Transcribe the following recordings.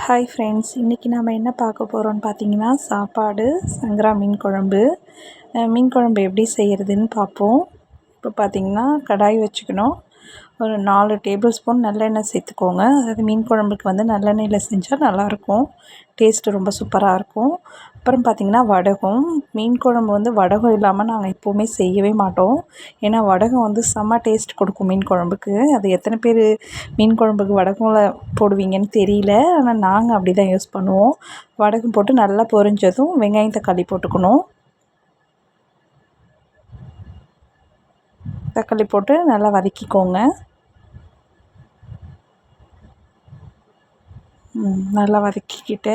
Hi friends, இன்றைக்கி நம்ம என்ன பார்க்க போகிறோம்னு பார்த்தீங்கன்னா, சாப்பாடு, சங்கரா மீன் குழம்பு. மீன் குழம்பு எப்படி செய்கிறதுன்னு பார்ப்போம். இப்போ பார்த்திங்கன்னா, கடாய் வச்சுக்கணும். ஒரு 4 டேபிள் ஸ்பூன் நல்லெண்ணெய் சேர்த்துக்கோங்க. அதாவது மீன் குழம்புக்கு வந்து நல்லெண்ணெயில் செஞ்சால் நல்லாயிருக்கும், டேஸ்ட்டு ரொம்ப சூப்பராக இருக்கும். அப்புறம் பார்த்திங்கன்னா, வடகம். மீன் குழம்பு வந்து வடகம் இல்லாமல் நாங்கள் எப்போவுமே செய்யவே மாட்டோம். ஏன்னா வடகம் வந்து செம்ம டேஸ்ட் கொடுக்கும் மீன் குழம்புக்கு. அது எத்தனை பேர் மீன் குழம்புக்கு வடகம்ல போடுவீங்கன்னு தெரியல, ஆனால் நாங்கள் அப்படி தான் யூஸ் பண்ணுவோம். வடகம் போட்டு நல்லா பொரிஞ்சதும் வெங்காயம் தக்காளி போட்டுக்கணும். தக்காளி போட்டு நல்லா வதக்கிக்கோங்க. நல்லா வதக்கிக்கிட்டு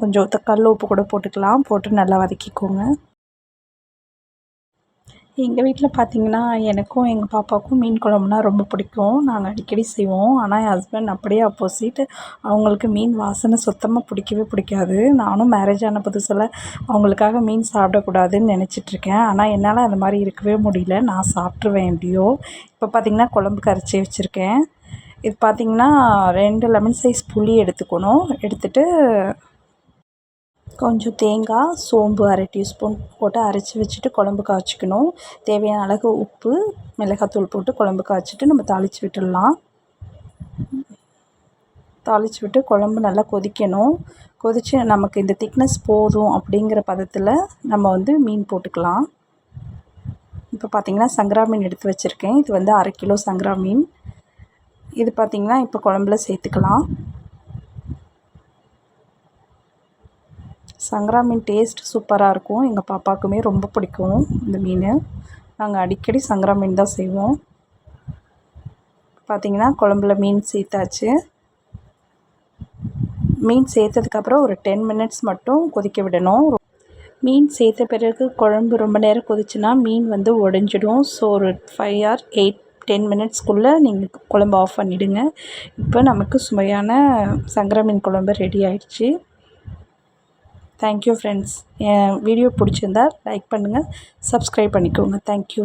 கொஞ்சம் கல் உப்பு கூட போட்டுக்கலாம். போட்டு நல்லா வதக்கிக்கோங்க. எங்கள் வீட்டில் பார்த்திங்கன்னா, எனக்கும் எங்கள் பாப்பாவுக்கும் மீன் குழம்புனா ரொம்ப பிடிக்கும். நாங்கள் அடிக்கடி செய்வோம். ஆனால் என் ஹஸ்பண்ட் அப்படியே ஆப்போசிட். அவங்களுக்கு மீன் வாசனை சுத்தமாக பிடிக்கவே பிடிக்காது. நானும் மேரேஜ் ஆன புதுசில் அவங்களுக்காக மீன் சாப்பிடக்கூடாதுன்னு நினச்சிட்ருக்கேன். ஆனால் என்னால் அந்த மாதிரி இருக்கவே முடியல. நான் சாப்பிட்ருவேன் எப்படியோ. இப்போ பார்த்திங்கன்னா, குழம்பு கரைச்சி வச்சுருக்கேன். இது பார்த்திங்கன்னா 2 லெமன் சைஸ் புளி எடுத்துக்கணும். எடுத்துகிட்டு கொஞ்சம் தேங்காய், சோம்பு 1/2 டீஸ்பூன் போட்டு அரைச்சி வச்சுட்டு குழம்பு காய்ச்சிக்கணும். தேவையான அளவு உப்பு, மிளகாத்தூள் போட்டு குழம்பு காய்ச்சிட்டு நம்ம தாளித்து விட்டுடலாம். தாளித்து விட்டு குழம்பு நல்லா கொதிக்கணும். கொதித்து நமக்கு இந்த திக்னஸ் போதும் அப்படிங்கிற பதத்தில் நம்ம வந்து மீன் போட்டுக்கலாம். இப்போ பார்த்திங்கன்னா, சங்கரா மீன் எடுத்து வச்சுருக்கேன். இது வந்து 1/2 கிலோ சங்கரா மீன். இது பார்த்திங்கன்னா இப்போ குழம்புல சேர்த்துக்கலாம். சங்கரா மீன் டேஸ்ட் சூப்பராக இருக்கும். எங்கள் பாப்பாவுக்குமே ரொம்ப பிடிக்கும் இந்த மீன். நாங்கள் அடிக்கடி சங்கரா மீன் தான் செய்வோம். பார்த்திங்கன்னா, குழம்புல மீன் சேர்த்தாச்சு. மீன் சேர்த்ததுக்கப்புறம் ஒரு 10 மினிட்ஸ் மட்டும் கொதிக்க விடணும். மீன் சேர்த்த பிறகு குழம்பு ரொம்ப நேரம் கொதிச்சுன்னா மீன் வந்து உடஞ்சிடும். ஸோ ஒரு 5 or 10 மினிட்ஸ்க்குள்ளே நீங்கள் குழம்பு ஆஃப் பண்ணிவிடுங்க. இப்போ நமக்கு சுவையான சங்கரா மீன் குழம்பு ரெடி ஆயிடுச்சு. Thank you friends. என் வீடியோ பிடிச்சிருந்தா லைக் பண்ணுங்கள், சப்ஸ்கிரைப் பண்ணிக்கோங்க. தேங்க்யூ.